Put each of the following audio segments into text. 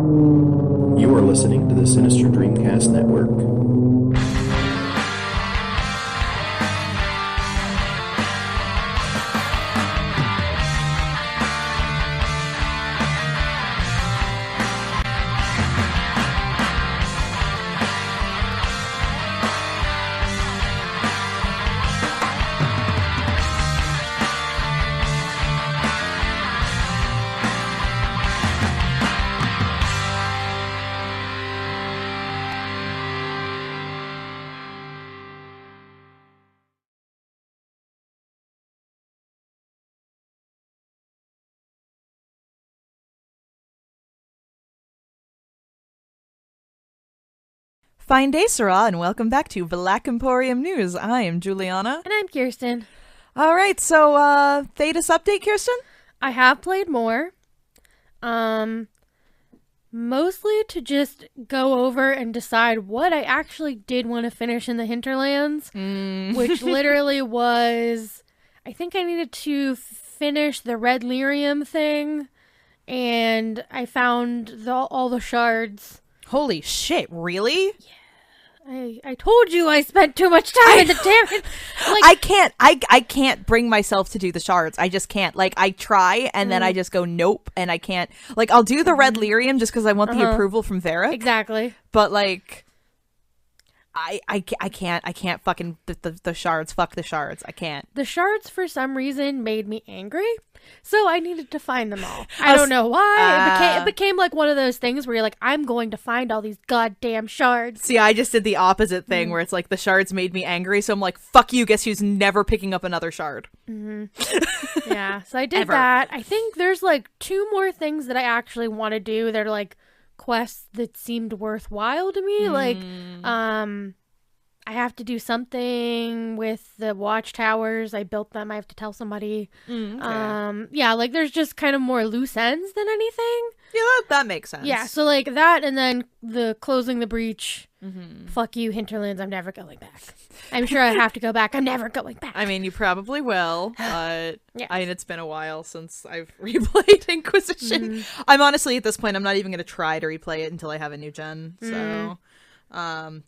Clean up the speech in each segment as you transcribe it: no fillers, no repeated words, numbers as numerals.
You are listening to the Sinister DreamCast Network. Fine day, Sarah, and welcome back to Black Emporium News. I am Julianna. And I'm Keerstan. All right, so, Thetis update, Keerstan? I have played more. Mostly to just go over and decide what I actually did want to finish in the Hinterlands, which literally was, I think I needed to finish the red lyrium thing, and I found all the shards. Holy shit, really? Yeah. I told you I spent too much time in the damn. I can't bring myself to do the shards. I just can't. Like, I try and then I just go nope, and I can't. Like, I'll do the red lyrium just because I want the approval from Varric. Exactly. But like, I can't fucking the shards. Fuck the shards. I can't. The shards for some reason made me angry, so I needed to find them all. I don't know why. It became like one of those things where you're like, I'm going to find all these goddamn shards. See, I just did the opposite thing where it's like the shards made me angry, so I'm like, fuck you, guess who's never picking up another shard. Yeah, so I did that. I think there's like 2 more things that I actually want to do. They're like quests that seemed worthwhile to me. Like, I have to do something with the watchtowers. I built them. I have to tell somebody. Okay. Yeah, like there's just kind of more loose ends than anything. Yeah, that makes sense. Yeah, so like that, and then the closing the breach. Fuck you, Hinterlands. I'm never going back. I'm sure I have to go back. I'm never going back. I mean, you probably will, but yeah. I mean, it's been a while since I've replayed Inquisition. I'm honestly, at this point, I'm not even going to try to replay it until I have a new gen, so...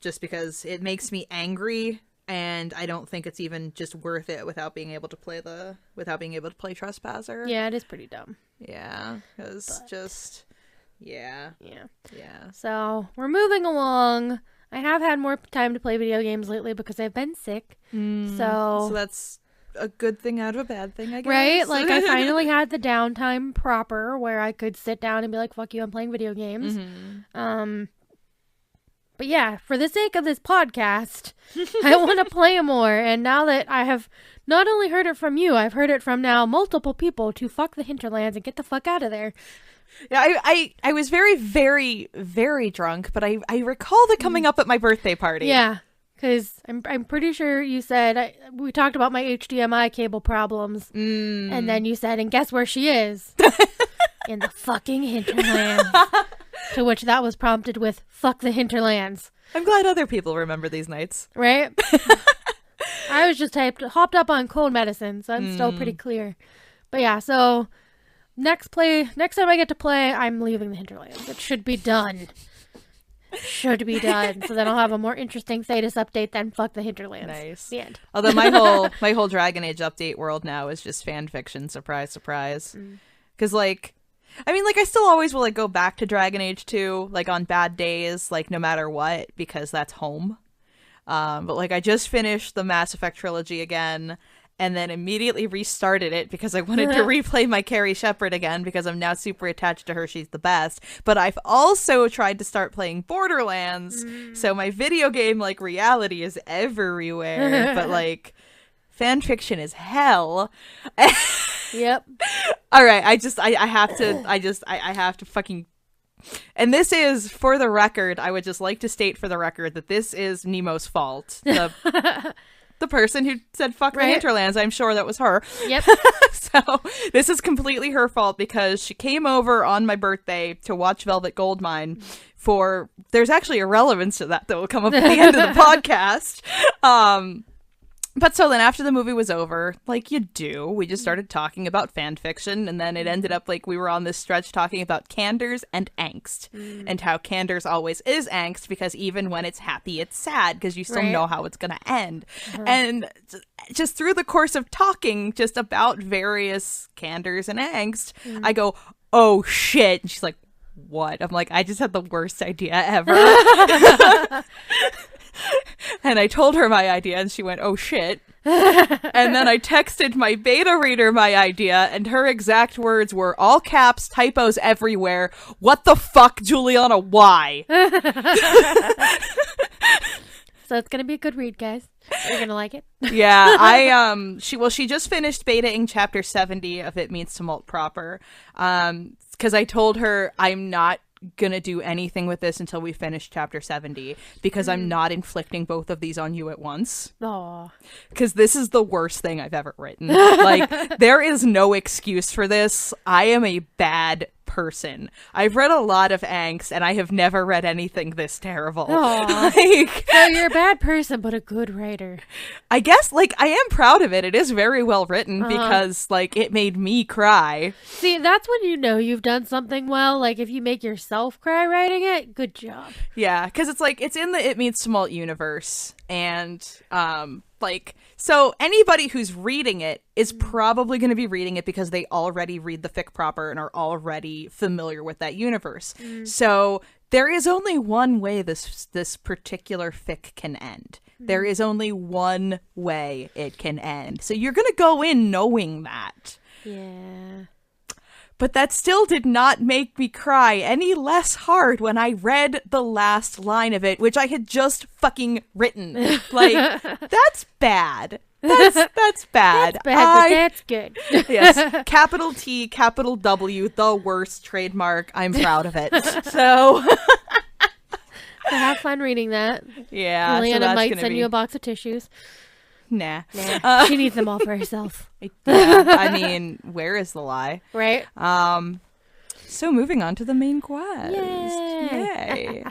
just because it makes me angry, and I don't think it's even just worth it without being able to play Trespasser. Yeah, it is pretty dumb. Yeah, because yeah. So we're moving along. I have had more time to play video games lately because I've been sick. So that's a good thing out of a bad thing, I guess. Right? Like, I finally had the downtime proper where I could sit down and be like, fuck you, I'm playing video games. But yeah, for the sake of this podcast, I want to play more. And now that I have not only heard it from you, I've heard it from now multiple people to fuck the Hinterlands and get the fuck out of there. Yeah, I was very, very, very drunk, but I recall it coming up at my birthday party. Yeah, because I'm pretty sure you said, we talked about my HDMI cable problems. And then you said, and guess where she is? In the fucking Hinterlands. To which that was prompted with, fuck the Hinterlands. I'm glad other people remember these nights. Right? I was just hopped up on cold medicine, so I'm still pretty clear. But yeah, so next time I get to play, I'm leaving the Hinterlands. It should be done. Should be done. So then I'll have a more interesting Thetis update than fuck the Hinterlands. Nice. The end. Although my whole Dragon Age update world now is just fan fiction. Surprise, surprise. Because like, I mean, like, I still always will, like, go back to Dragon Age 2, like, on bad days, like, no matter what, because that's home. But, like, I just finished the Mass Effect trilogy again, and then immediately restarted it because I wanted to replay my Carrie Shepherd again, because I'm now super attached to her. She's the best. But I've also tried to start playing Borderlands, so my video game, like, reality is everywhere. But, like, fan fiction is hell. Yep. All right, I have to fucking, and this is, for the record, I would just like to state for the record that this is Nemo's fault. The person who said fuck the Hinterlands, I'm sure that was her. Yep. So this is completely her fault because she came over on my birthday to watch Velvet Goldmine there's actually a relevance to that that will come up at the end of the podcast. But so then after the movie was over, like you do, we just started talking about fan fiction, and then it ended up like we were on this stretch talking about candors and angst, and how candors always is angst because even when it's happy, it's sad because you still know how it's going to end. And just through the course of talking just about various candors and angst, I go, oh shit. And she's like, what? I'm like, I just had the worst idea ever. And I told her my idea, and she went, oh shit. And then I texted my beta reader my idea, and her exact words were, all caps, typos everywhere. What the fuck, Julianna? Why? So it's gonna be a good read, guys. You're gonna like it. Yeah, she just finished betaing chapter 70 of It Means Tumult proper. Because I told her I'm not gonna do anything with this until we finish chapter 70 because I'm not inflicting both of these on you at once. Aww. Because this is the worst thing I've ever written. Like, there is no excuse for this. I am a bad person. I've read a lot of angst, and I have never read anything this terrible. Like, so you're a bad person, but a good writer. I guess, like, I am proud of it. It is very well written because, like, it made me cry. See, that's when you know you've done something well. Like, if you make yourself cry writing it, good job. Yeah, because it's like, it's in the It Means Tumult universe, and, like, so anybody who's reading it is probably going to be reading it because they already read the fic proper and are already familiar with that universe. So there is only one way this particular fic can end. There is only one way it can end. So you're going to go in knowing that. Yeah. But that still did not make me cry any less hard when I read the last line of it, which I had just fucking written. Like, that's bad. That's bad. That's bad, but that's good. Yes. Capital T, capital W, the worst trademark. I'm proud of it. So have fun reading that. Yeah. Julianna so might send you a box of tissues. Nah. She needs them all for herself. Yeah, I mean, where is the lie? Right? So moving on to the main quest. Yay.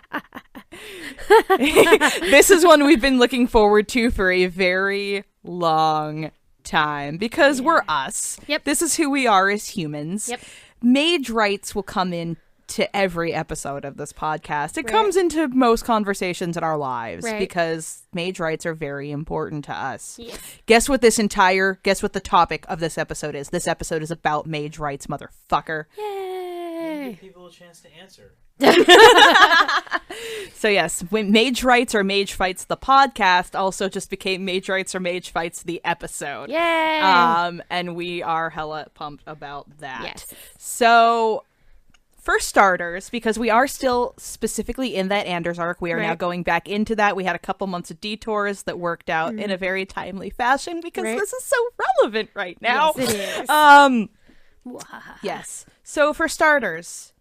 This is one we've been looking forward to for a very long time because we're us. Yep. This is who we are as humans. Yep. Mage rights will come in to every episode of this podcast. It comes into most conversations in our lives because mage rights are very important to us. Yes. Guess what the topic of this episode is? This episode is about mage rights, motherfucker. Yay. Give people a chance to answer. So yes, when Mage Rights or Mage Fights the podcast also just became Mage Rights or Mage Fights the episode. Yay! And we are hella pumped about that. Yes. So for starters, because we are still specifically in that Anders arc, we are now going back into that. We had a couple months of detours that worked out in a very timely fashion because this is so relevant right now. Yes, it is. Yes. So for starters,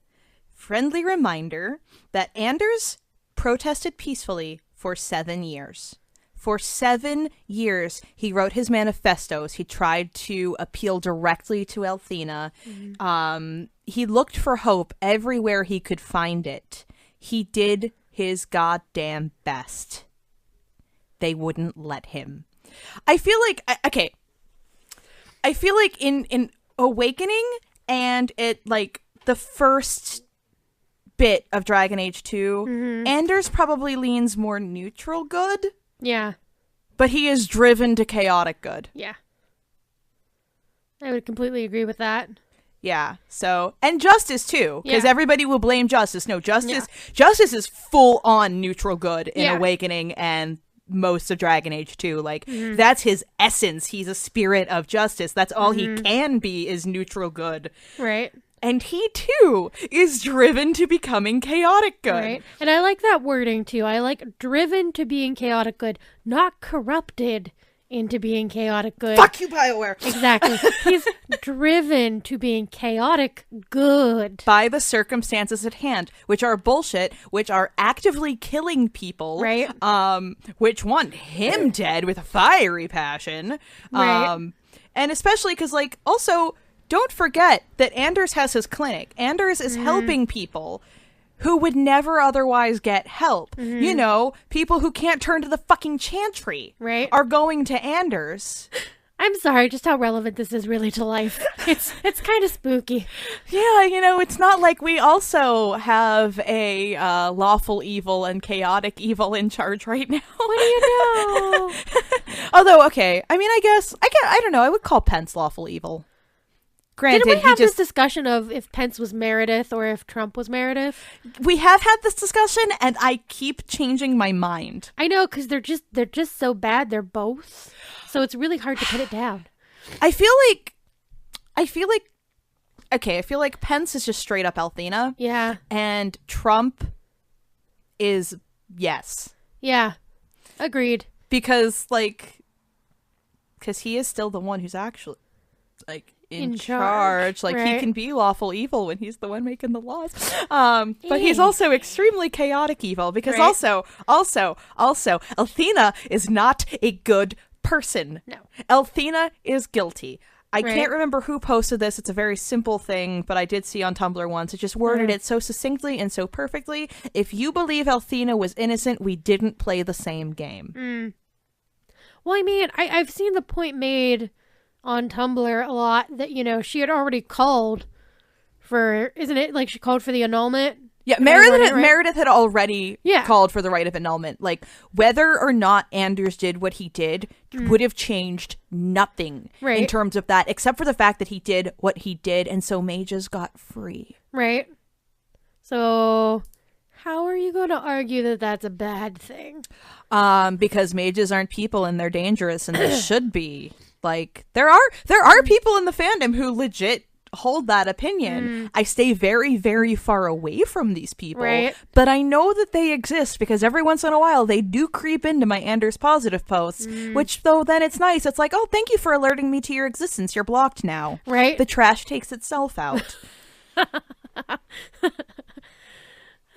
friendly reminder that Anders protested peacefully for 7 years. For 7 years, he wrote his manifestos. He tried to appeal directly to Elthina. He looked for hope everywhere he could find it. He did his goddamn best. They wouldn't let him. I feel like, I feel like in Awakening and like the first bit of Dragon Age 2, Anders probably leans more neutral good. Yeah. But he is driven to chaotic good. Yeah. I would completely agree with that. Yeah. So, and Justice too, because everybody will blame Justice. No, Justice is full on neutral good in Awakening and most of Dragon Age 2. Like, that's his essence. He's a spirit of justice. That's all he can be, is neutral good. Right. And he, too, is driven to becoming chaotic good. Right. And I like that wording, too. I like driven to being chaotic good, not corrupted into being chaotic good. Fuck you, BioWare! Exactly. He's driven to being chaotic good. By the circumstances at hand, which are bullshit, which are actively killing people. Right. Which want him dead with a fiery passion. Right. And especially because, like, also... Don't forget that Anders has his clinic. Anders is helping people who would never otherwise get help. You know, people who can't turn to the fucking Chantry are going to Anders. I'm sorry, just how relevant this is really to life. It's kind of spooky. Yeah, you know, it's not like we also have a lawful evil and chaotic evil in charge right now. What do you know? Although, okay, I mean, I don't know, I would call Pence lawful evil. Granted, didn't we have this discussion of if Pence was Meredith or if Trump was Meredith? We have had this discussion, and I keep changing my mind. I know, because they're just so bad. They're both, so it's really hard to put it down. I feel like, okay, I feel like Pence is just straight up Elthina. Yeah. And Trump is yes. Yeah. Agreed. Because he is still the one who's actually in charge. Like, he can be lawful evil when he's the one making the laws. But he's also extremely chaotic evil because also, Elthina is not a good person. No. Elthina is guilty. I can't remember who posted this. It's a very simple thing, but I did see on Tumblr once. It just worded it so succinctly and so perfectly. If you believe Elthina was innocent, we didn't play the same game. Well, I mean, I've seen the point made on Tumblr a lot that, you know, she had already called for, isn't it, like she called for the annulment? Yeah, Meredith had already called for the right of annulment. Like, whether or not Anders did what he did would have changed nothing in terms of that, except for the fact that he did what he did, and so Mages got free. Right. So, how are you going to argue that that's a bad thing? Because mages aren't people and they're dangerous and they should be. Like, there are people in the fandom who legit hold that opinion. I stay very, very far away from these people, but I know that they exist because every once in a while they do creep into my Anders Positive posts, which, though, then it's nice. It's like, oh, thank you for alerting me to your existence. You're blocked now. Right. The trash takes itself out.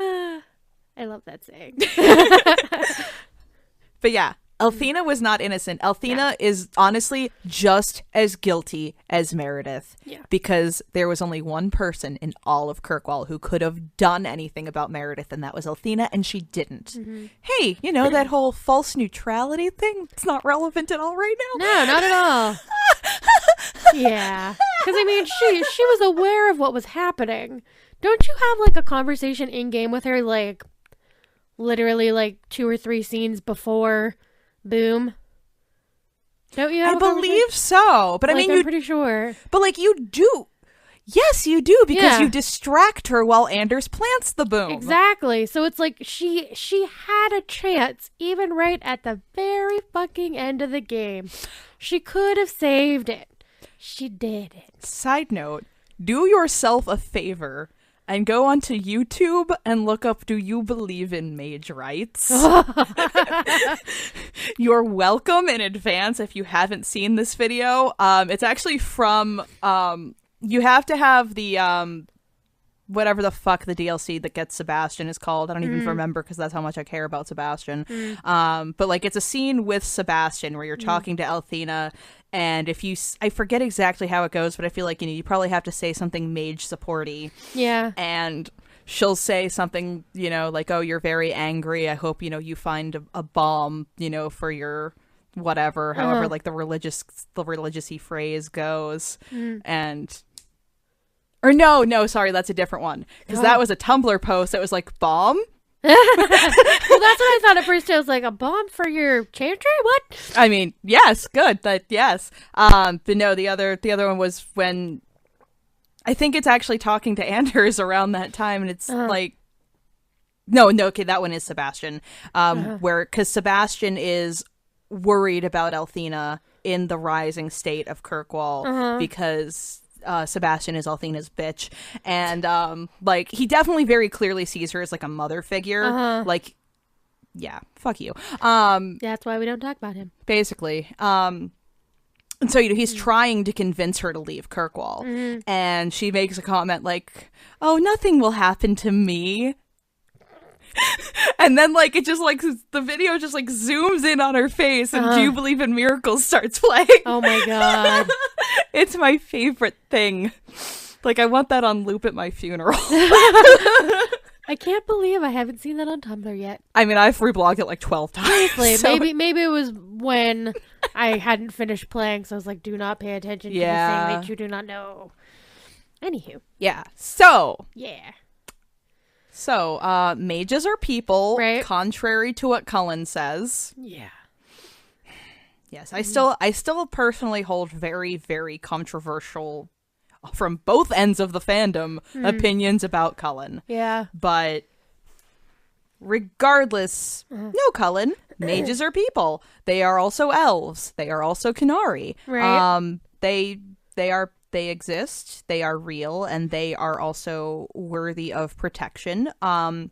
I love that saying. But yeah, Elthina was not innocent. Elthina is honestly just as guilty as Meredith. Yeah. Because there was only one person in all of Kirkwall who could have done anything about Meredith, and that was Elthina, and she didn't. Hey, you know, that whole false neutrality thing? It's not relevant at all right now. No, not at all. Yeah. Because, I mean, she was aware of what was happening. Don't you have, like, a conversation in-game with her, like, literally, like, 2 or 3 scenes before Boom? Don't you have I believe so. But, like, I mean, I'm pretty sure. But, like, you do. Yes, you do, because you distract her while Anders plants the boom. Exactly. So it's like she had a chance, even right at the very fucking end of the game. She could have saved it. She didn't. Side note, do yourself a favor and go onto YouTube and look up Do You Believe in Mage Rights? You're welcome in advance if you haven't seen this video. It's actually from... you have to have the... whatever the fuck the DLC that gets Sebastian is called. I don't even remember because that's how much I care about Sebastian. But like it's a scene with Sebastian where you're talking to Elthina, and if you... I forget exactly how it goes, but I feel like, you know, you probably have to say something mage supporty. Yeah. And she'll say something, you know, like, oh, you're very angry. I hope, you know, you find a balm, you know, for your... whatever, however, like the religious-y phrase goes. And... Or no, sorry, that's a different one. Because that was a Tumblr post that was like, bomb? Well, that's what I thought at first. I was like, a bomb for your Chantry? What? I mean, yes, good, but yes. But no, the other one was when... I think it's actually talking to Anders around that time, and it's like... No, okay, that one is Sebastian. Because Sebastian is worried about Elthina in the rising state of Kirkwall because... Sebastian is Elthina's bitch, and like he definitely very clearly sees her as like a mother figure. Like, yeah, fuck you. That's why we don't talk about him. Basically, and so, you know, he's trying to convince her to leave Kirkwall, and she makes a comment like, "Oh, nothing will happen to me." And then, like, it just, like, the video just, like, zooms in on her face and Do You Believe in Miracles starts playing. Oh, my God. It's my favorite thing. Like, I want that on loop at my funeral. I can't I haven't seen that on Tumblr yet. I mean, I've reblogged it like 12 times. Seriously, so... maybe it was when I hadn't finished playing, so I was like, do not pay attention to the thing that you do not know. Anywho. Yeah. So. Yeah. So, mages are people, right? Contrary to what Cullen says. Yeah. Yes, I still personally hold very, very controversial, from both ends of the fandom, opinions about Cullen. Yeah. But regardless, no, Cullen, mages are people. They are also elves. They are also Canary. Right. They exist, they are real, and they are also worthy of protection. I've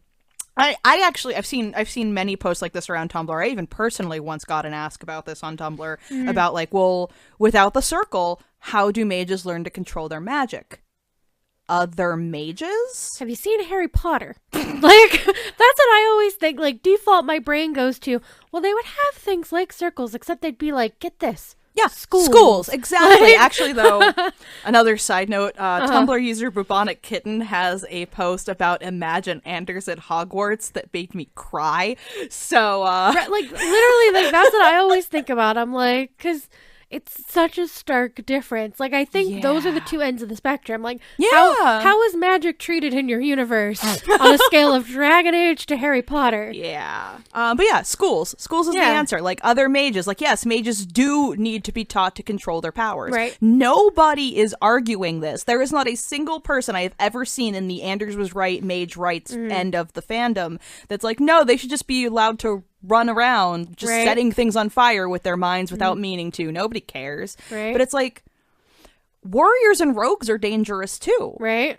seen many posts like this around Tumblr. I even personally once got an ask about this on Tumblr about like, well, without the circle, how do mages learn to control their magic? Other mages? Have you seen Harry Potter? Like, that's what I always think. Like, default my brain goes to, well, they would have things like circles, except they'd be like, get this. Yeah, schools. Exactly. Actually, though, another side note, Tumblr user Bubonic Kitten has a post about Imagine Anders at Hogwarts that made me cry. So, like, literally, like, that's what I always think about. I'm like, because it's such a stark difference. Like, I think those are the two ends of the spectrum. Like, how is magic treated in your universe on a scale of Dragon Age to Harry Potter? Yeah. But yeah, schools. Schools is the answer. Like, other mages. Like, yes, mages do need to be taught to control their powers. Right. Nobody is arguing this. There is not a single person I have ever seen in the Anders was right, mage rights end of the fandom that's like, no, they should just be allowed to run around just setting things on fire with their minds without meaning to. Nobody cares. Right. But it's like, warriors and rogues are dangerous too. Right.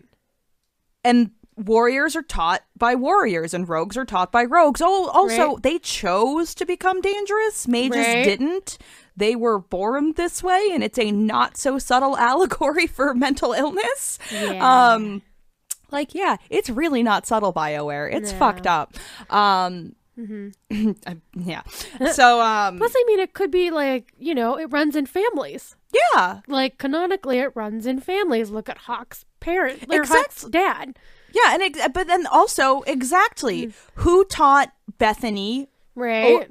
And warriors are taught by warriors and rogues are taught by rogues. Oh, also, they chose to become dangerous. Mages didn't. They were born this way, and it's a not so subtle allegory for mental illness. Yeah. Like, yeah, it's really not subtle, BioWare. It's fucked up. Yeah. So, plus, I mean, it could be like, you know, it runs in families. Yeah. Like, canonically, it runs in families. Look at Hawk's parent, or Hawk's dad. Yeah, and but then also, exactly, who taught Bethany? Right.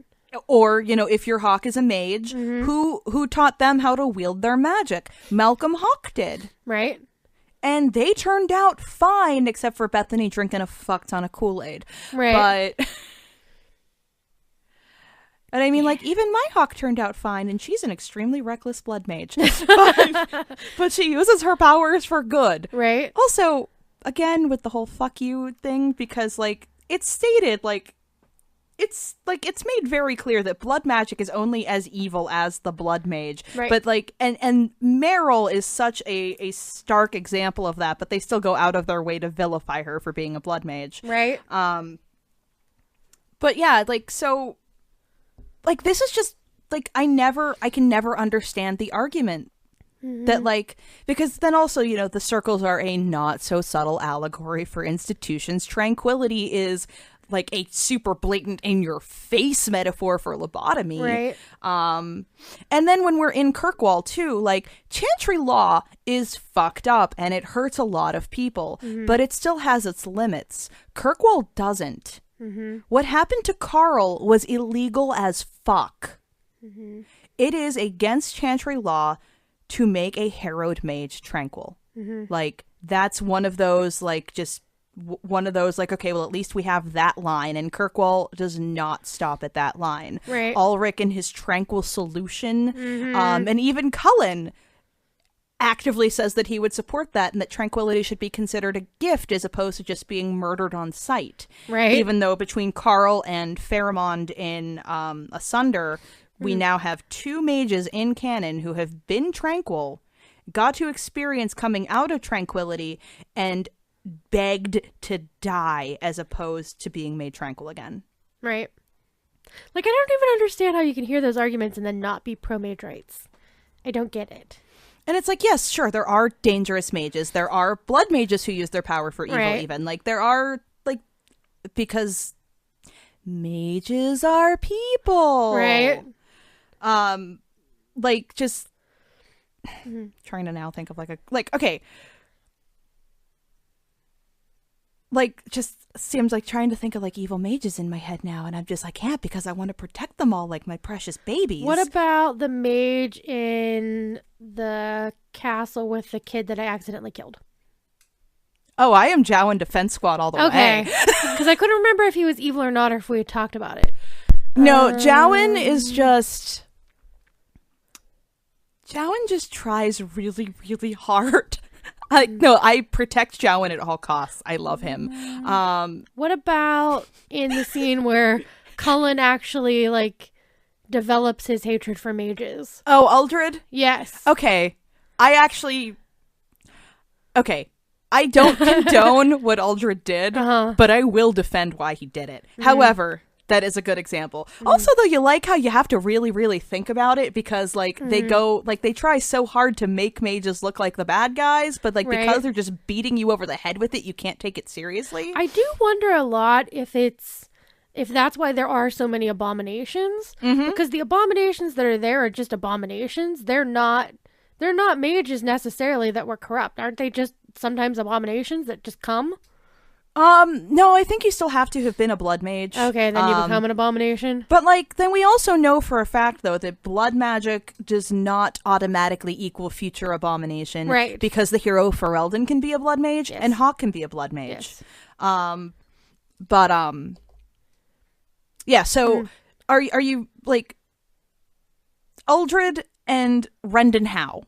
Or, you know, if your Hawk is a mage, who taught them how to wield their magic? Malcolm Hawk did. Right. And they turned out fine, except for Bethany drinking a fuck ton of Kool-Aid. Right. But I mean, like, even my Hawk turned out fine, and she's an extremely reckless blood mage. But she uses her powers for good. Right. Also, again, with the whole fuck you thing, because, like, it's stated, like, it's made very clear that blood magic is only as evil as the blood mage. Right. But, like, and Meryl is such a stark example of that, but they still go out of their way to vilify her for being a blood mage. Right. But yeah, like, so... Like, this is just, like, I can never understand the argument that, like, because then also, you know, the circles are a not so subtle allegory for institutions. Tranquility is, like, a super blatant in your face metaphor for lobotomy. Right. And then when we're in Kirkwall too, like, Chantry law is fucked up and it hurts a lot of people, but it still has its limits. Kirkwall doesn't. What happened to Carl was illegal as fuck. It is against Chantry law to make a harrowed mage tranquil. Like, that's one of those, like, just one of those, like, okay, well, at least we have that line, and Kirkwall does not stop at that line. Right. Ulrich and his tranquil solution, and even Cullen actively says that he would support that and that tranquility should be considered a gift as opposed to just being murdered on sight. Right. Even though between Carl and Pharamond in Asunder, we now have two mages in canon who have been tranquil, got to experience coming out of tranquility, and begged to die as opposed to being made tranquil again. Right. Like, I don't even understand how you can hear those arguments and then not be pro-mage rights. I don't get it. And it's like, yes, sure, there are dangerous mages. There are blood mages who use their power for evil, even. Like, there are, like, because mages are people. Right. Like, just trying to now think of, like, okay. like, just seems like trying to think of, like, evil mages in my head now, and I'm just, I can't because I want to protect them all like my precious babies. What about the mage in the castle with the kid that I accidentally killed? Oh, I am Jowan Defense Squad all the way. Okay. Because I couldn't remember if he was evil or not, or if we had talked about it. No, Jowan is just... Jowan just tries really, really hard. I protect Jowan at all costs. I love him. What about in the scene where Cullen actually, like, develops his hatred for mages? Oh, Uldred? Yes. Okay. Okay. I don't condone what Uldred did, but I will defend why he did it. However, that is a good example. Also, though, you like how you have to really, really think about it because, like, they try so hard to make mages look like the bad guys, but, like, because they're just beating you over the head with it, you can't take it seriously. I do wonder a lot if that's why there are so many abominations, because the abominations that are there are just abominations. They're not mages necessarily that were corrupt. Aren't they just sometimes abominations that just come? No, I think you still have to have been a blood mage. Okay, then you become an abomination. But, like, then we also know for a fact, though, that blood magic does not automatically equal future abomination. Right. Because the hero Ferelden can be a blood mage, and Hawk can be a blood mage. Yes. Yeah, so are you, like, Uldred and Rendon Howe?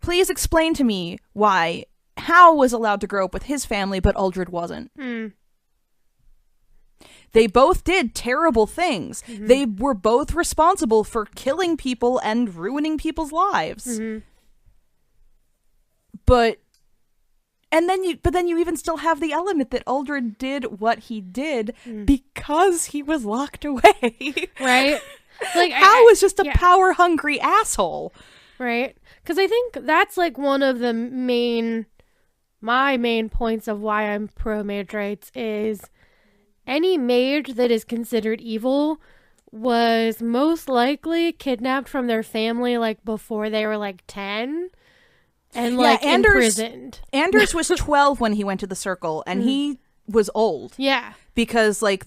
Please explain to me why Howe was allowed to grow up with his family, but Uldred wasn't. They both did terrible things. They were both responsible for killing people and ruining people's lives. But then you even still have the element that Uldred did what he did because he was locked away. Right? Like, Howe was just a power-hungry asshole. Right? Because I think that's, like, one of the my main points of why I'm pro mage rights is any mage that is considered evil was most likely kidnapped from their family, like, before they were, like, 10 and, like, imprisoned. Anders was 12 when he went to the Circle, and he was old. Yeah. Because, like,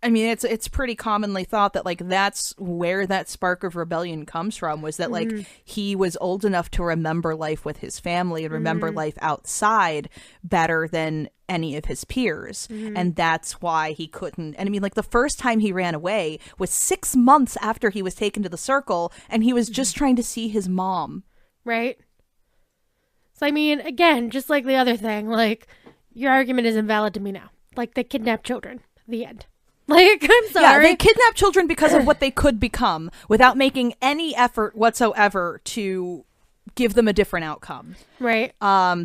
it's pretty commonly thought that, like, that's where that spark of rebellion comes from, was that, like, he was old enough to remember life with his family and remember life outside better than any of his peers. And that's why he couldn't. And I mean, like, the first time he ran away was 6 months after he was taken to the Circle, and he was just trying to see his mom. Right. So, I mean, again, just like the other thing, like, your argument is invalid to me now. Like, they kidnap children. The end. Like, I'm sorry. Yeah, they kidnap children because of what they could become without making any effort whatsoever to give them a different outcome. Right.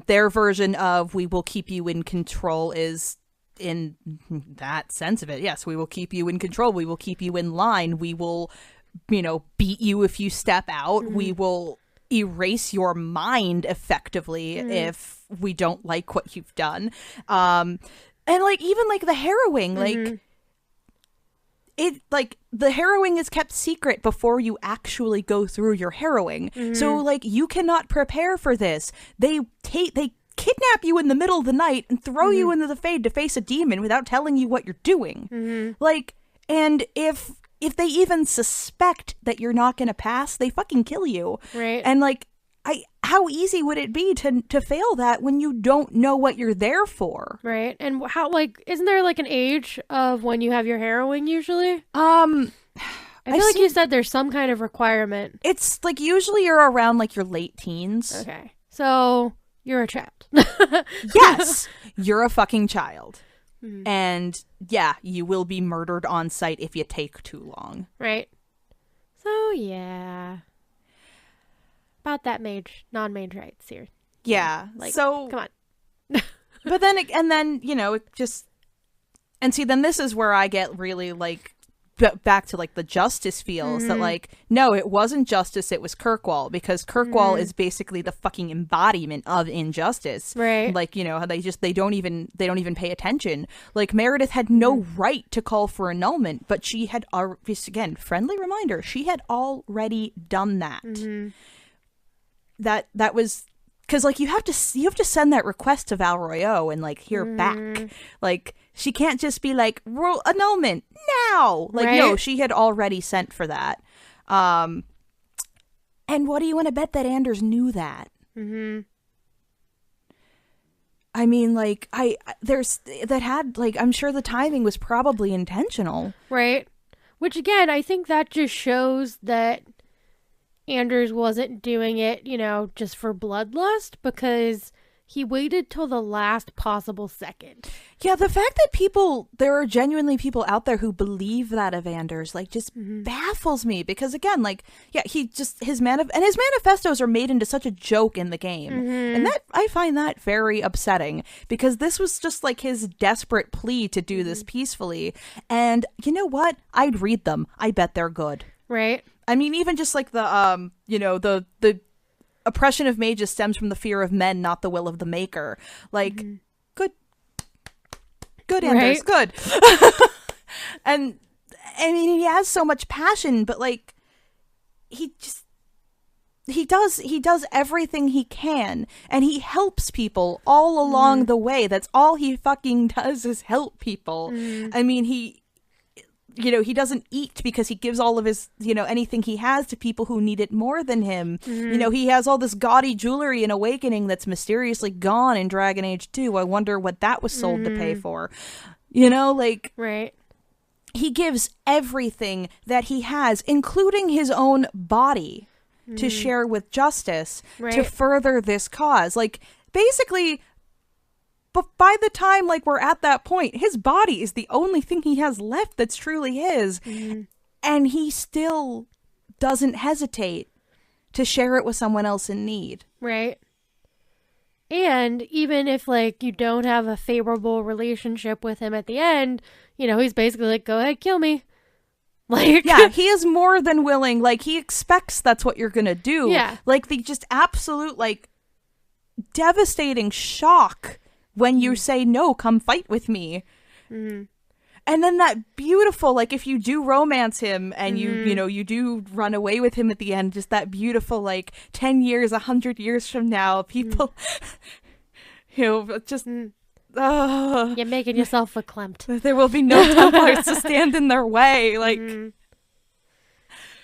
Their version of "we will keep you in control" is in that sense of it. Yes, we will keep you in control. We will keep you in line. We will, beat you if you step out. We will erase your mind effectively if we don't like what you've done. And, like, even, like, the harrowing, like... the harrowing is kept secret before you actually go through your harrowing. So, like, you cannot prepare for this. They kidnap you in the middle of the night and throw you into the Fade to face a demon without telling you what you're doing. Like, and if they even suspect that you're not going to pass, they fucking kill you. Right. And, like, how easy would it be to fail that when you don't know what you're there for? Right. And how, like, isn't there, like, an age of when you have your harrowing usually? I feel like you said there's some kind of requirement. It's, like, usually you're around, like, your late teens. Okay. So, you're a child. Yes. You're a fucking child. And, yeah, you will be murdered on sight if you take too long. Right. So, yeah. About that non-mage rights here. Yeah. Like, so come on. But then, it just, and see, then this is where I get really, like, back to, like, the justice feels that, like, no, it wasn't justice, it was Kirkwall, because Kirkwall is basically the fucking embodiment of injustice. Right. Like, how they don't even pay attention. Like, Meredith had no right to call for annulment, but she had, again, friendly reminder, she had already done that. That was because like you have to send that request to Val Royeaux and like hear back. Like she can't just be like roll annulment now. Like no, she had already sent for that. And what do you want to bet that Anders knew that? I mean, like I'm sure the timing was probably intentional, right? Which again, I think that just shows that Anders wasn't doing it, you know, just for bloodlust, because he waited till the last possible second. Yeah, the fact that there are genuinely people out there who believe that of Anders, like, just baffles me. Because again, like, yeah, his manifestos are made into such a joke in the game. And that, I find that very upsetting, because this was just like his desperate plea to do this peacefully. And you know what? I'd read them. I bet they're good. Right. I mean, even just like the, the oppression of mages stems from the fear of men, not the will of the maker. Like, good Anders, good. And I mean, he has so much passion, but like, he does everything he can, and he helps people all along the way. That's all he fucking does, is help people. I mean, he doesn't eat because he gives all of his, anything he has to people who need it more than him. He has all this gaudy jewelry in Awakening that's mysteriously gone in Dragon Age 2. I wonder what that was sold to pay for. Right. He gives everything that he has, including his own body, to share with justice, to further this cause. Like, basically... But by the time, like, we're at that point, his body is the only thing he has left that's truly his. And he still doesn't hesitate to share it with someone else in need. Right. And even if, like, you don't have a favorable relationship with him at the end, he's basically like, go ahead, kill me. Like, yeah, he is more than willing. Like, he expects that's what you're going to do. Yeah. Like, the just absolute, like, devastating shock when you say, no, come fight with me. And then that beautiful, like, if you do romance him and you do run away with him at the end, just that beautiful, like, 10 years, 100 years from now, people, just... You're making yourself verklempt. There will be no Templars to stand in their way, like...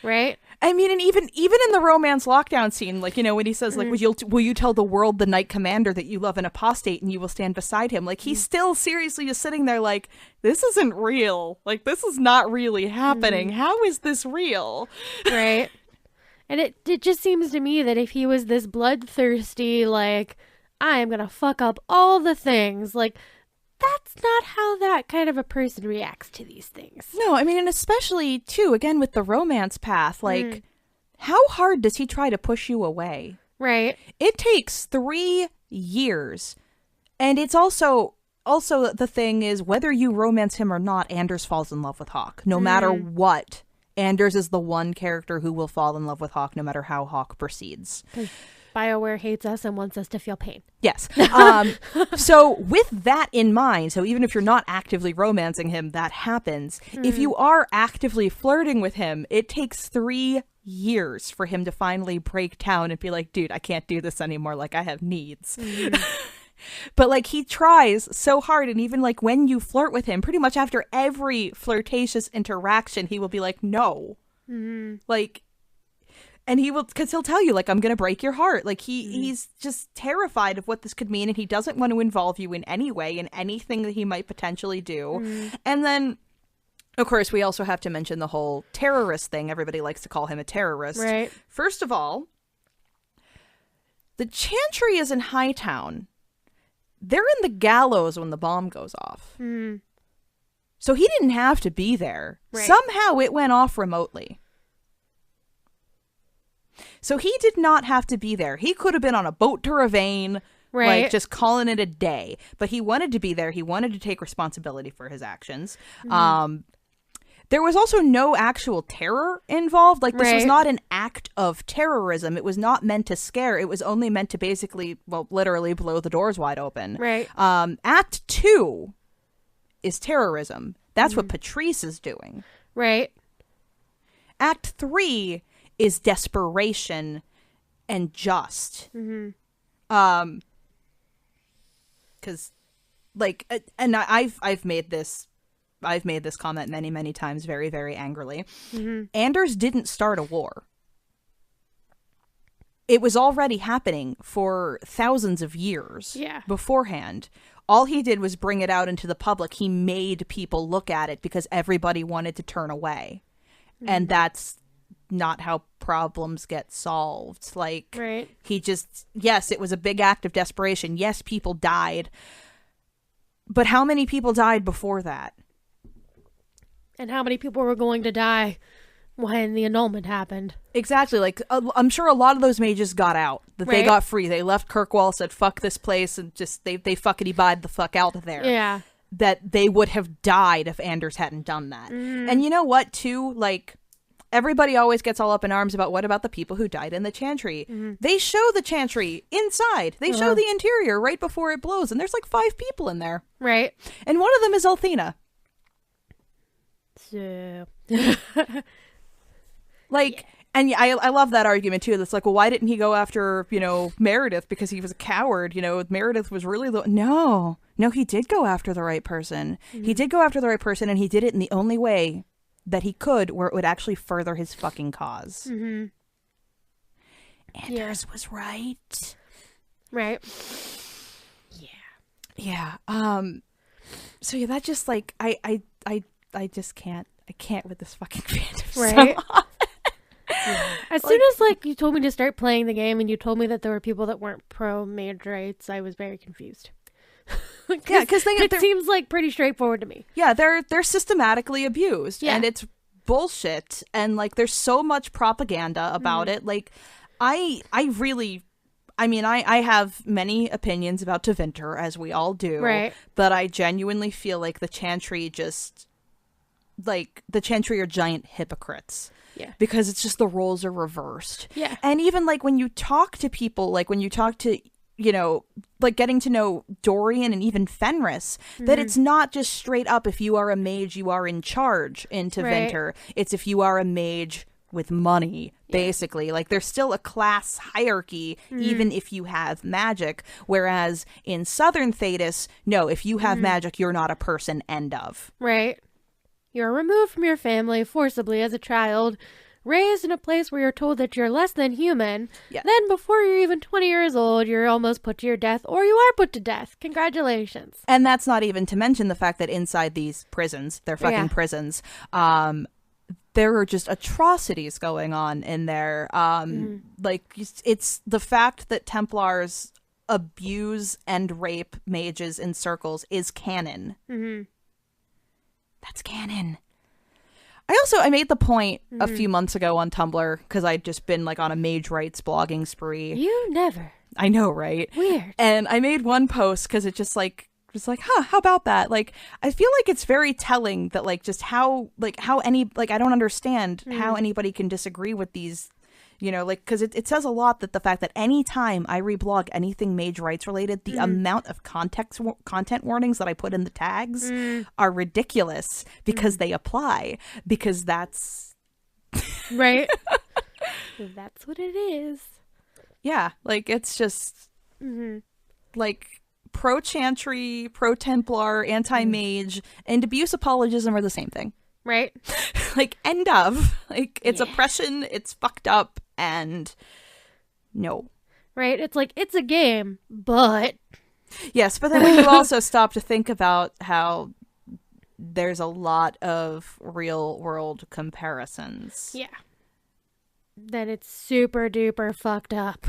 Right? I mean, and even in the romance lockdown scene, like, when he says, like, will you tell the world, the Knight Commander, that you love an apostate and you will stand beside him? Like, he's still seriously just sitting there like, this isn't real. Like, this is not really happening. How is this real? Right. And it just seems to me that if he was this bloodthirsty, like, I am going to fuck up all the things, like, that's not how that kind of a person reacts to these things. No, I mean, and especially, too, again, with the romance path, like, how hard does he try to push you away? Right. It takes 3 years. And it's also the thing is, whether you romance him or not, Anders falls in love with Hawk. No matter what, Anders is the one character who will fall in love with Hawk, no matter how Hawk proceeds. BioWare hates us and wants us to feel pain. Yes. So with that in mind, so even if you're not actively romancing him, that happens. If you are actively flirting with him, it takes 3 years for him to finally break down and be like, dude, I can't do this anymore. Like, I have needs. But, like, he tries so hard. And even, like, when you flirt with him, pretty much after every flirtatious interaction, he will be like, no. Like... And because he'll tell you, like, I'm going to break your heart. Like, he's just terrified of what this could mean, and he doesn't want to involve you in any way, in anything that he might potentially do. And then, of course, we also have to mention the whole terrorist thing. Everybody likes to call him a terrorist. Right. First of all, the Chantry is in Hightown. They're in the gallows when the bomb goes off. So he didn't have to be there. Right. Somehow it went off remotely. So he did not have to be there. He could have been on a boat to Ravane, like, just calling it a day. But he wanted to be there. He wanted to take responsibility for his actions. There was also no actual terror involved. Like, this was not an act of terrorism. It was not meant to scare. It was only meant to basically, well, literally blow the doors wide open. Right. Act 2 is terrorism. That's what Patrice is doing. Right. Act 3 is desperation and just. Because, like, and I've made this comment many, many times very, very angrily. Mm-hmm. Anders didn't start a war. It was already happening for thousands of years beforehand. All he did was bring it out into the public. He made people look at it because everybody wanted to turn away. Mm-hmm. And that's not how problems get solved. Like, he just, yes, it was a big act of desperation. Yes, people died. But how many people died before that? And how many people were going to die when the annulment happened? Exactly. Like, I'm sure a lot of those mages got out. That they got free. They left Kirkwall, said, fuck this place, and just, they fuckity-buyed the fuck out of there. Yeah. That they would have died if Anders hadn't done that. Mm. And you know what, too? Like, everybody always gets all up in arms about what about the people who died in the Chantry. Mm-hmm. They show the Chantry inside. They show the interior right before it blows, and there's like 5 people in there. Right. And one of them is Elthina. So... Like, and I love that argument, too. That's like, well, why didn't he go after, Meredith? Because he was a coward. Meredith was really... No, he did go after the right person. Mm-hmm. He did go after the right person, and he did it in the only way that he could, where it would actually further his fucking cause. Mm-hmm. Anders was right. Right. Yeah. So yeah, that just like I just can't. I can't with this fucking fandom. Right. So As soon as like you told me to start playing the game and you told me that there were people that weren't pro Mage rights, I was very confused. Yeah, because it seems like pretty straightforward to me. Yeah, they're systematically abused, and it's bullshit, and like there's so much propaganda about it. Like, I have many opinions about Tevinter, as we all do, right? But I genuinely feel like the Chantry are giant hypocrites. Yeah. Because it's just the roles are reversed. Yeah. And even like when you talk to people, like when you talk to, like getting to know Dorian and even Fenris, that it's not just straight up, if you are a mage, you are in charge in Tevinter. Right. It's if you are a mage with money, basically. Like there's still a class hierarchy, even if you have magic. Whereas in Southern Thedas, no, if you have magic, you're not a person, end of. Right. You're removed from your family forcibly as a child, raised in a place where you're told that you're less than human. Yeah. Then before you're even 20 years old, you're almost put to your death, or you are put to death. Congratulations. And that's not even to mention the fact that inside these prisons, they're fucking prisons, there are just atrocities going on in there. Like, it's the fact that Templars abuse and rape mages in circles is canon. Mm-hmm. That's canon. I made the point a few months ago on Tumblr, because I'd just been like on a mage rights blogging spree. You never. I know, right? Weird. And I made one post because it just like was like, how about that? Like, I feel like it's very telling that like just how any, like, I don't understand how anybody can disagree with these, like, because it says a lot that the fact that any time I reblog anything mage rights related, the amount of content warnings that I put in the tags are ridiculous because they apply, because that's right. That's what it is. Yeah, like it's just like pro Chantry, pro Templar, anti mage, and abuse apologism are the same thing. Right. Like, end of. Like, it's oppression, it's fucked up, and no. Right? It's like, it's a game, but... Yes, but then when you also stop to think about how there's a lot of real-world comparisons. Yeah. Then it's super duper fucked up.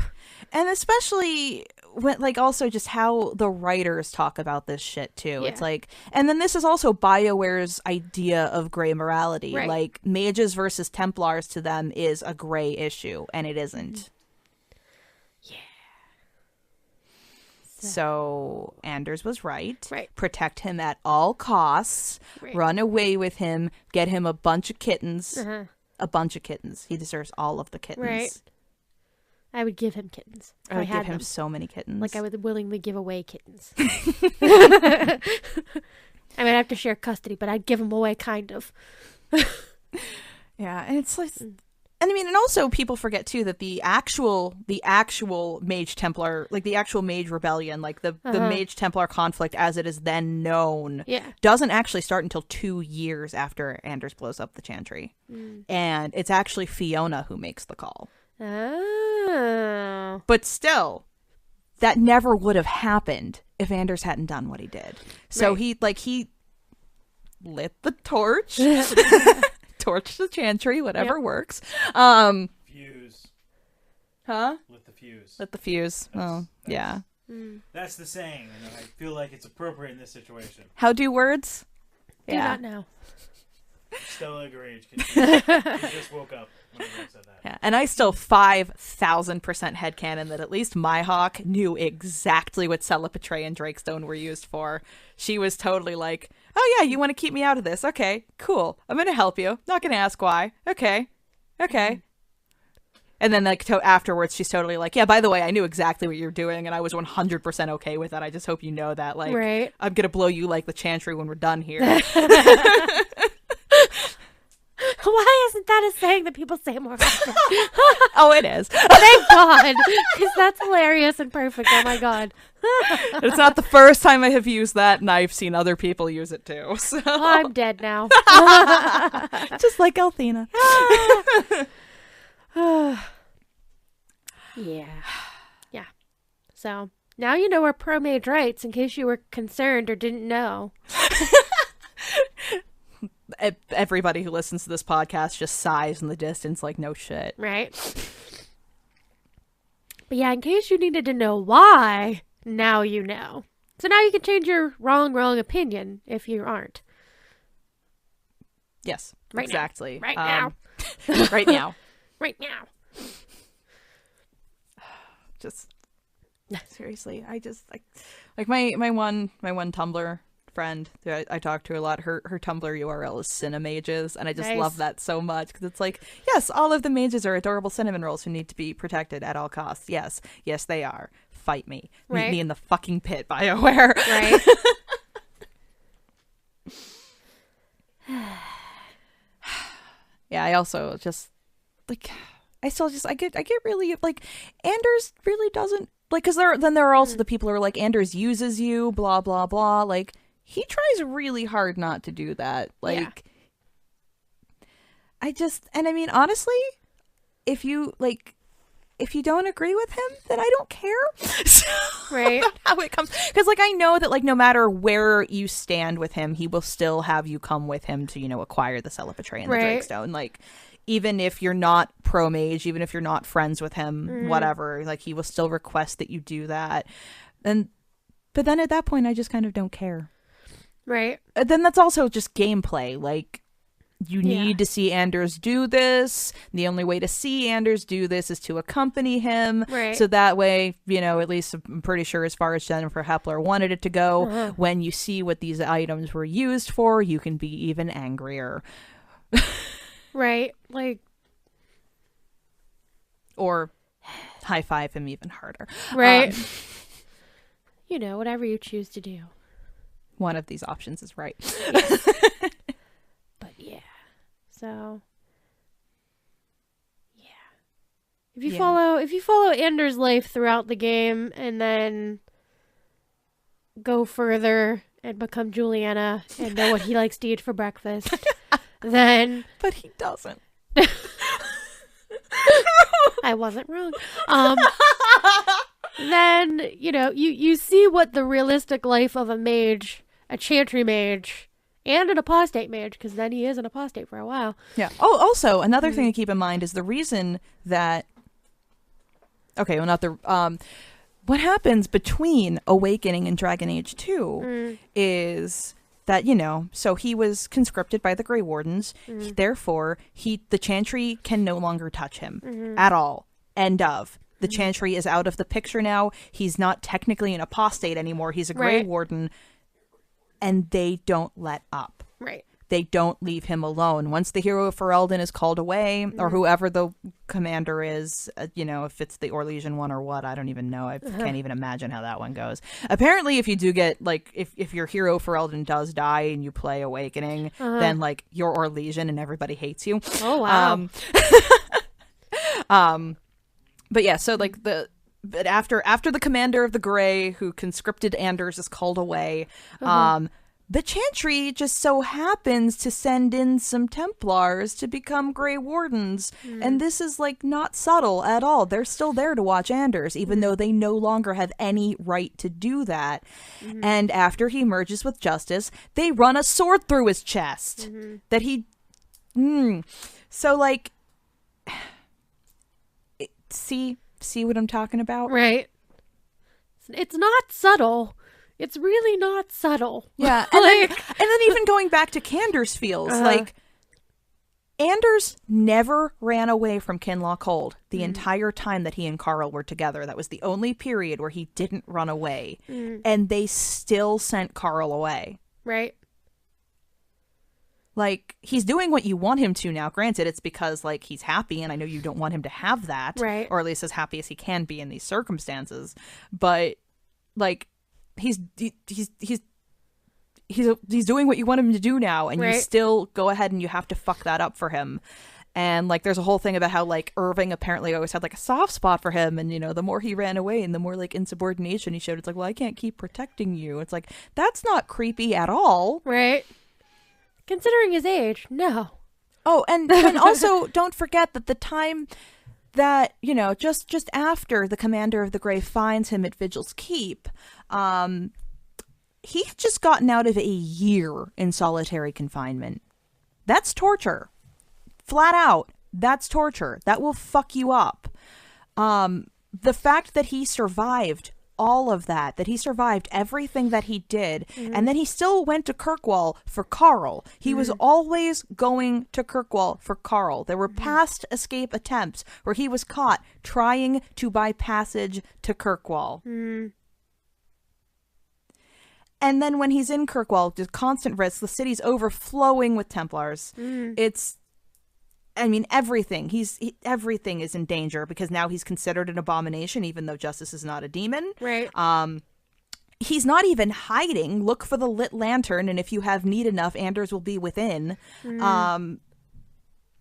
And especially when, like, also just how the writers talk about this shit too. It's like, and then this is also BioWare's idea of gray morality. Right. Like, mages versus Templars to them is a gray issue, and it isn't. Yeah. So Anders was right. Right. Protect him at all costs. Right. Run away with him. Get him a bunch of kittens. A bunch of kittens. He deserves all of the kittens. Right. I would give him kittens. I would give him so many kittens. Like, I would willingly give away kittens. I mean, I have to share custody, but I'd give them away, kind of. Yeah, and it's like, And I mean, and also people forget too that the actual Mage Templar, like the actual Mage Rebellion, like the Mage Templar conflict as it is then known, doesn't actually start until 2 years after Anders blows up the Chantry. And it's actually Fiona who makes the call. Oh. But still, that never would have happened if Anders hadn't done what he did. So he lit the torch. Torch the Chantry, whatever works. Fuse. Huh? Lit the fuse. Lit the fuse. Yeah. That's the saying, and I feel like it's appropriate in this situation. How do words? Do not know. Stella agreed. She just woke up when I said that. Yeah, and I still 5,000% headcanon that at least my hawk knew exactly what Celipatre and Drakestone were used for. She was totally like, oh yeah, you want to keep me out of this? Okay, cool. I'm going to help you. Not going to ask why. Okay. And then like afterwards, she's totally like, yeah, by the way, I knew exactly what you're doing and I was 100% okay with that. I just hope you know that. Like, I'm going to blow you like the Chantry when we're done here. Why isn't that a saying that people say more often? Oh, it is. Thank God. Because that's hilarious and perfect. Oh, my God. It's not the first time I have used that, and I've seen other people use it, too. So. Well, I'm dead now. Just like Elthina. Yeah. So, now you know our pro-mage rights, in case you were concerned or didn't know. Everybody who listens to this podcast just sighs in the distance like, no shit. Right. But yeah, in case you needed to know why, now you know. So now you can change your wrong opinion if you aren't. Yes, right exactly. Now. Right now. Right now. Right now. Just seriously, I just like my one Tumblr friend that I talk to a lot, her Tumblr URL is Cinemages, and I just love that so much because it's like, yes, all of the mages are adorable cinnamon rolls who need to be protected at all costs. Yes they are. Fight me. Meet me in the fucking pit, BioWare. Right. Yeah, I also just like I get really like Anders really doesn't like, because there are also the people who are like, Anders uses you, blah blah blah, like he tries really hard not to do that. Like, I mean, honestly, if you don't agree with him, then I don't care. Right. How it comes. Because, like, I know that, like, no matter where you stand with him, he will still have you come with him to, you know, acquire the Celipatre and the Drakestone. Like, even if you're not pro-mage, even if you're not friends with him, whatever, like, he will still request that you do that. But then at that point, I just kind of don't care. Right. Then that's also just gameplay. Like, you need to see Anders do this. The only way to see Anders do this is to accompany him. Right. So that way, you know, at least I'm pretty sure as far as Jennifer Hepler wanted it to go, when you see what these items were used for, you can be even angrier. Right. Like. Or high five him even harder. Right. You know, whatever you choose to do. One of these options is right. Yes. But yeah. So yeah. If you follow Anders' life throughout the game and then go further and become Julianna and know what he likes to eat for breakfast, then But he doesn't. I wasn't wrong. Then, you know, you see what the realistic life of a mage, a Chantry mage, and an apostate mage, because then he is an apostate for a while. Yeah. Oh, also, another thing to keep in mind is the reason that... Okay, well, not the... what happens between Awakening and Dragon Age 2 is that, you know, so he was conscripted by the Grey Wardens. Therefore, the Chantry can no longer touch him at all. End of. The Chantry is out of the picture now. He's not technically an apostate anymore. He's a Grey Warden. And they don't let up. Right. They don't leave him alone. Once the hero of Ferelden is called away, or whoever the commander is, you know, if it's the Orlesian one or what, I don't even know. I can't even imagine how that one goes. Apparently, if you do get, like, if your hero Ferelden does die and you play Awakening, then, like, you're Orlesian and everybody hates you. Oh, wow. But yeah, so like but after the commander of the Grey, who conscripted Anders, is called away, the Chantry just so happens to send in some Templars to become Grey Wardens. And this is, like, not subtle at all. They're still there to watch Anders, even though they no longer have any right to do that. And after he merges with Justice, they run a sword through his chest. That he... So, like... See what I'm talking about? Right. It's not subtle. It's really not subtle. Yeah, and, and then even going back to Candersfields, like, Anders never ran away from Kinlaw Cold the entire time that he and Carl were together. That was the only period where he didn't run away. And they still sent Carl away. Right. Like, he's doing what you want him to now. Granted, it's because, like, he's happy, and I know you don't want him to have that. Right. Or at least as happy as he can be in these circumstances. But, like... He's doing what you want him to do now, and you still go ahead and you have to fuck that up for him. And like there's a whole thing about how like Irving apparently always had like a soft spot for him, and you know, the more he ran away and the more like insubordination he showed, it's like, well, I can't keep protecting you. It's like, that's not creepy at all. Right. Considering his age, no. Oh, and also don't forget that the time that, you know, just after the commander of the Grey finds him at Vigil's Keep, he had just gotten out of a year in solitary confinement. That's torture. Flat out, that's torture. That will fuck you up. The fact that he survived all of that he survived everything that he did, and then he still went to Kirkwall for Carl. He was always going to Kirkwall for Carl. There were past escape attempts where he was caught trying to buy passage to Kirkwall. And then when he's in Kirkwall, just constant risk, the city's overflowing with Templars. It's, I mean, everything. Everything is in danger because now he's considered an abomination, even though Justice is not a demon. Right. He's not even hiding. Look for the lit lantern, and if you have need enough, Anders will be within.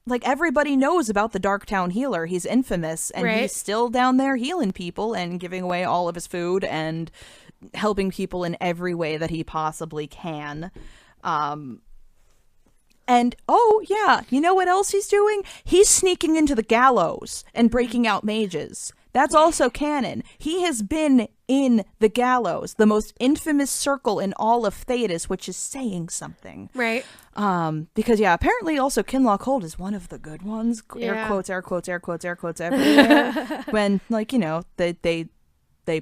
Like, everybody knows about the Darktown Healer. He's infamous, and he's still down there healing people and giving away all of his food and helping people in every way that he possibly can. And, oh, yeah, you know what else he's doing? He's sneaking into the gallows and breaking out mages. That's also canon. He has been in the gallows, the most infamous circle in all of Thedas, which is saying something. Right. Because, yeah, apparently also Kinlaw Cold is one of the good ones. Yeah. Air quotes, air quotes, air quotes, air quotes everywhere. When, like, you know, they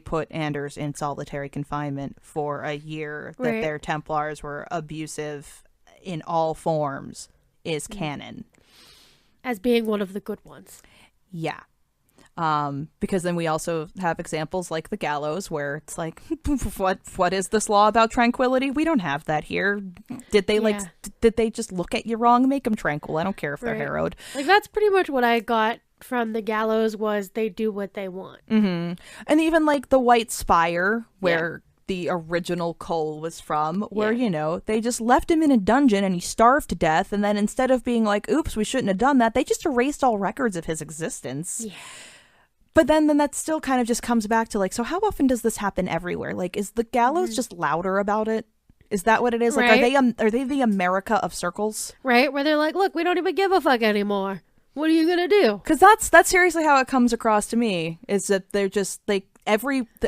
put Anders in solitary confinement for a year, that their Templars were abusive in all forms is canon. As being one of the good ones. Yeah. Because then we also have examples like the gallows where it's like, what is this law about tranquility? We don't have that here. Did they did they just look at you wrong? Make them tranquil. I don't care if they're harrowed. Like, that's pretty much what I got from the gallows, was they do what they want. And even like the White Spire, where the original Cole was from, where, you know, they just left him in a dungeon and he starved to death, and then instead of being like, oops, we shouldn't have done that, they just erased all records of his existence. But then that still kind of just comes back to like, so how often does this happen everywhere? Like, is the gallows just louder about it? Is that what it is? Like, are they the America of circles? Right, where they're like, look, we don't even give a fuck anymore. What are you gonna do? Because that's seriously how it comes across to me, is that they're just like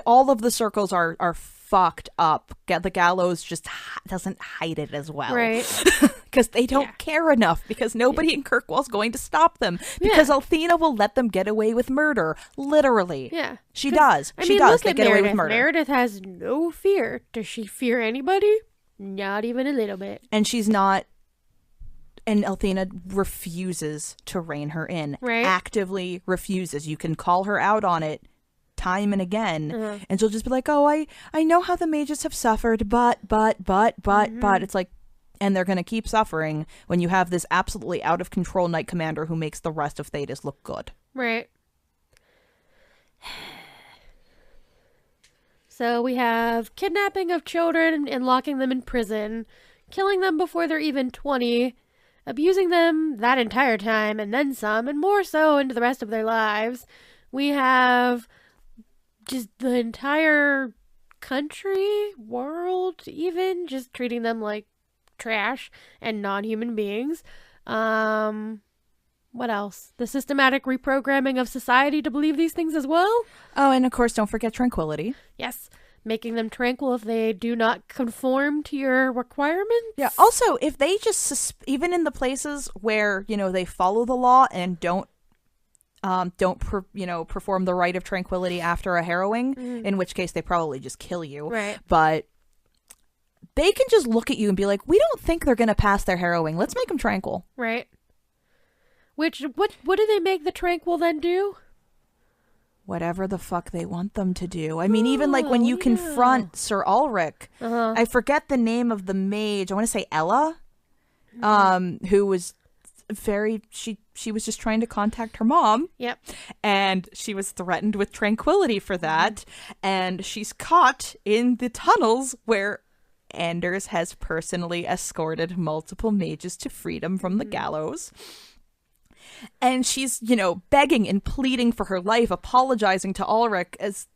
all of the circles are fucked up. The gallows just doesn't hide it as well, right? Because they don't care enough, because nobody in Kirkwall's going to stop them, because Elthina will let them get away with murder, literally. She does. She does. They get away with murder. Meredith has no fear. Does she fear anybody? Not even a little bit. And she's not. And Elthina refuses to rein her in. Actively refuses. You can call her out on it time and again, and she'll just be like, oh, I know how the mages have suffered, but it's like, and they're gonna keep suffering when you have this absolutely out of control Knight Commander who makes the rest of Thedas look good. So we have kidnapping of children and locking them in prison, killing them before they're even 20, abusing them that entire time, and then some, and more so into the rest of their lives. We have just the entire country, world, even, just treating them like trash and non-human beings. What else? The systematic reprogramming of society to believe these things as well. Oh, and of course, don't forget tranquility. Yes. Making them tranquil if they do not conform to your requirements. Yeah. Also, if they just, even in the places where, they follow the law and don't perform the rite of tranquility after a harrowing, in which case they probably just kill you. Right. But they can just look at you and be like, we don't think they're going to pass their harrowing. Let's make them tranquil. Right. What do they make the tranquil then do? Whatever the fuck they want them to do. I mean, even like when you confront Sir Ulrich, I forget the name of the mage. I want to say Ella, who was she was just trying to contact her mom. Yep. And she was threatened with tranquility for that. And she's caught in the tunnels where Anders has personally escorted multiple mages to freedom from the gallows. And she's, begging and pleading for her life, apologizing to Ulrich as,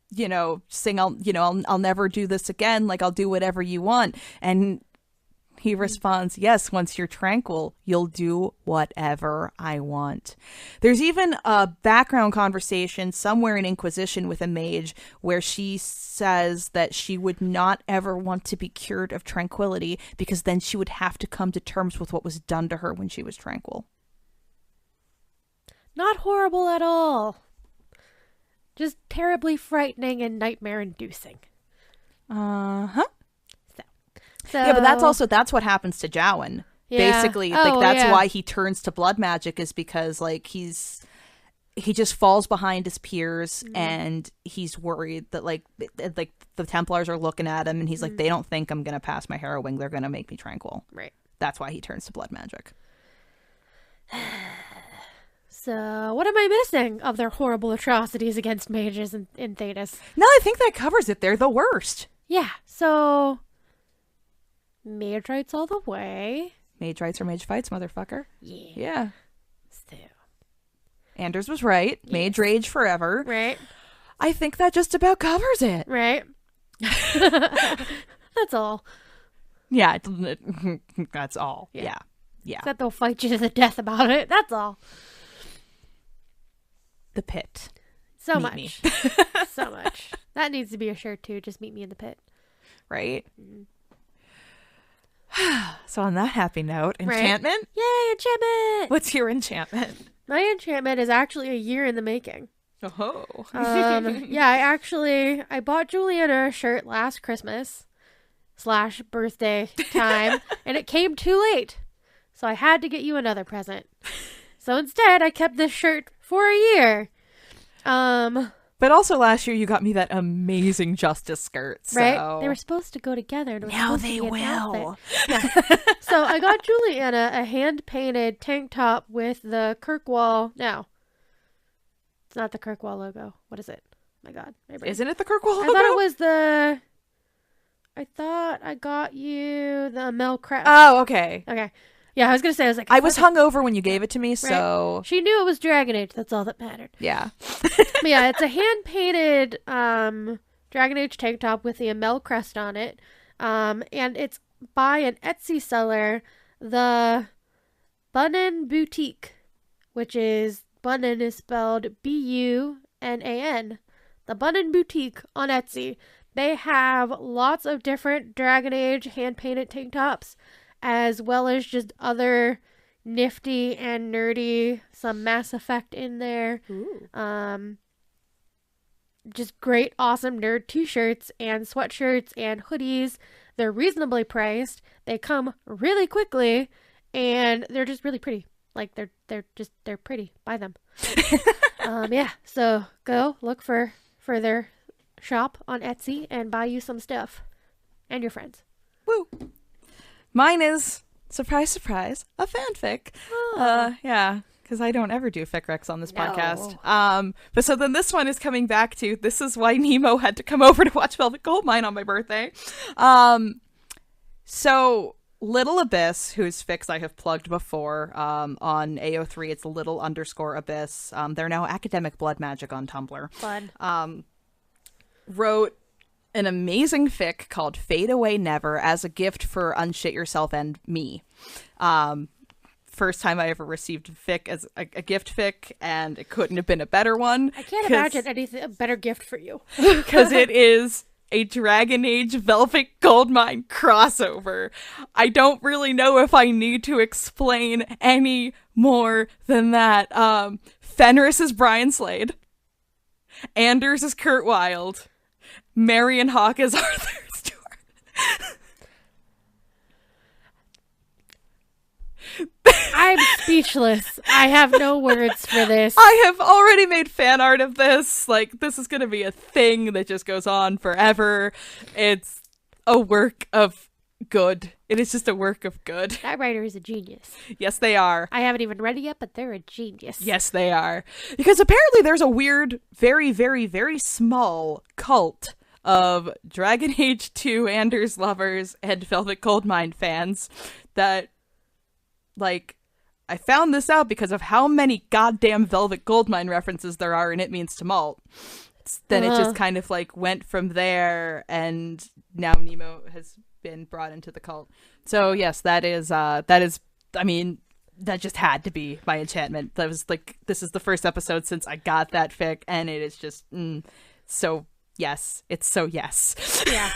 saying, I'll never do this again. Like, I'll do whatever you want. And he responds, yes, once you're tranquil, you'll do whatever I want. There's even a background conversation somewhere in Inquisition with a mage where she says that she would not ever want to be cured of tranquility because then she would have to come to terms with what was done to her when she was tranquil. Not horrible at all. Just terribly frightening and nightmare-inducing. Uh-huh. So yeah, but that's what happens to Jowan. Yeah. Basically, that's why he turns to blood magic, is because he just falls behind his peers and he's worried that like the Templars are looking at him and he's like, they don't think I'm gonna pass my harrowing, they're gonna make me tranquil. Right. That's why he turns to blood magic. So, what am I missing of their horrible atrocities against mages in Thetis? No, I think that covers it. They're the worst. Yeah, so mage rights all the way. Mage rights or mage fights, motherfucker. Yeah. So. Anders was right. Yes. Mage rage forever. Right. I think that just about covers it. Right. That's all. Yeah, that's all. Yeah. That they'll fight you to the death about it. That's all. The pit. So much. So much. That needs to be a shirt too. Just meet me in the pit. Right? So on that happy note, enchantment? Right. Yay, enchantment! What's your enchantment? My enchantment is actually a year in the making. Oh. Yeah, I bought Julianna a shirt last Christmas / birthday time, and it came too late. So I had to get you another present. So instead, I kept this shirt for a year. But also last year you got me that amazing Justice skirt. So. Right? They were supposed to go together. Now they will. Yeah. So I got Julianna a hand-painted tank top with the Kirkwall. No. It's not the Kirkwall logo. What is it? Oh my God. Isn't it the Kirkwall logo? I thought it was the... I thought I got you the Mel Crest. Oh, okay. Okay. Yeah, I was going to say, I was hungover when you gave it to me, so... Right. She knew it was Dragon Age. That's all that mattered. Yeah. But yeah, it's a hand-painted Dragon Age tank top with the Amel crest on it. And it's by an Etsy seller, the Bunan Boutique, which is... Bunan is spelled B-U-N-A-N. The Bunan Boutique on Etsy. They have lots of different Dragon Age hand-painted tank tops, as well as just other nifty and nerdy, some Mass Effect in there. Ooh. Just great, awesome nerd t-shirts and sweatshirts and hoodies. They're reasonably priced. They come really quickly, and they're just really pretty. Like, they're pretty. Buy them. Yeah, so go look for their shop on Etsy and buy you some stuff. And your friends. Woo! Mine is, surprise, surprise, a fanfic. Oh. Yeah, because I don't ever do fic recs on this podcast. But so then this one is coming back to, this is why Nemo had to come over to watch Velvet Goldmine on my birthday. So Little Abyss, whose fics I have plugged before on AO3, it's little_abyss. They're now Academic Blood Magic on Tumblr. Fun. Wrote an amazing fic called Fade Away Never as a gift for Unshit Yourself and me. First time I ever received a fic as a gift fic, and it couldn't have been a better one. I can't imagine anything a better gift for you. Because it is a Dragon Age Velvet Goldmine crossover. I don't really know if I need to explain any more than that. Fenris is Brian Slade. Anders is Kurt Wilde. Marion Hawk is Arthur Stewart. I'm speechless. I have no words for this. I have already made fan art of this. Like, this is going to be a thing that just goes on forever. It's a work of good. It is just a work of good. That writer is a genius. Yes, they are. I haven't even read it yet, but they're a genius. Yes, they are. Because apparently there's a weird, very, very, very small cult of Dragon Age 2 Anders lovers and Velvet Goldmine fans that, like, I found this out because of how many goddamn Velvet Goldmine references there are in It Means to Malt. Then it just kind of, like, went from there, and now Nemo has been brought into the cult. So, yes, that is, I mean, that just had to be my enchantment. That was, like, this is the first episode since I got that fic, and it is just, so, yes. It's so yes. Yeah.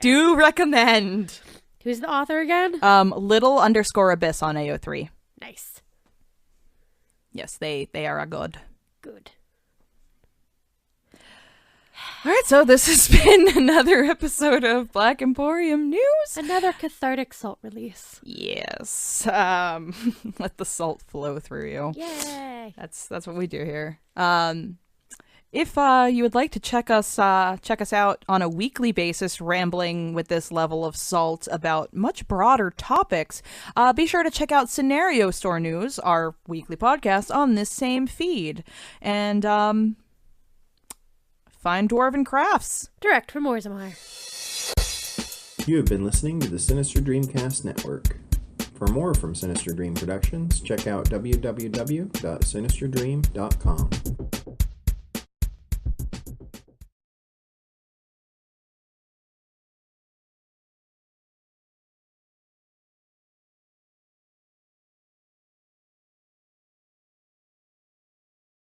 Do recommend. Who's the author again? Little_abyss on AO3. Nice. Yes, they are a good. Good. All right, so this has been another episode of Black Emporium News. Another cathartic salt release. Yes. Let the salt flow through you. Yay. That's what we do here. If you would like to check us out on a weekly basis, rambling with this level of salt about much broader topics, be sure to check out Scenario Store News, our weekly podcast, on this same feed. And find Dwarven Crafts. Direct from Orzammar. You have been listening to the Sinister Dreamcast Network. For more from Sinister Dream Productions, check out www.sinisterdream.com.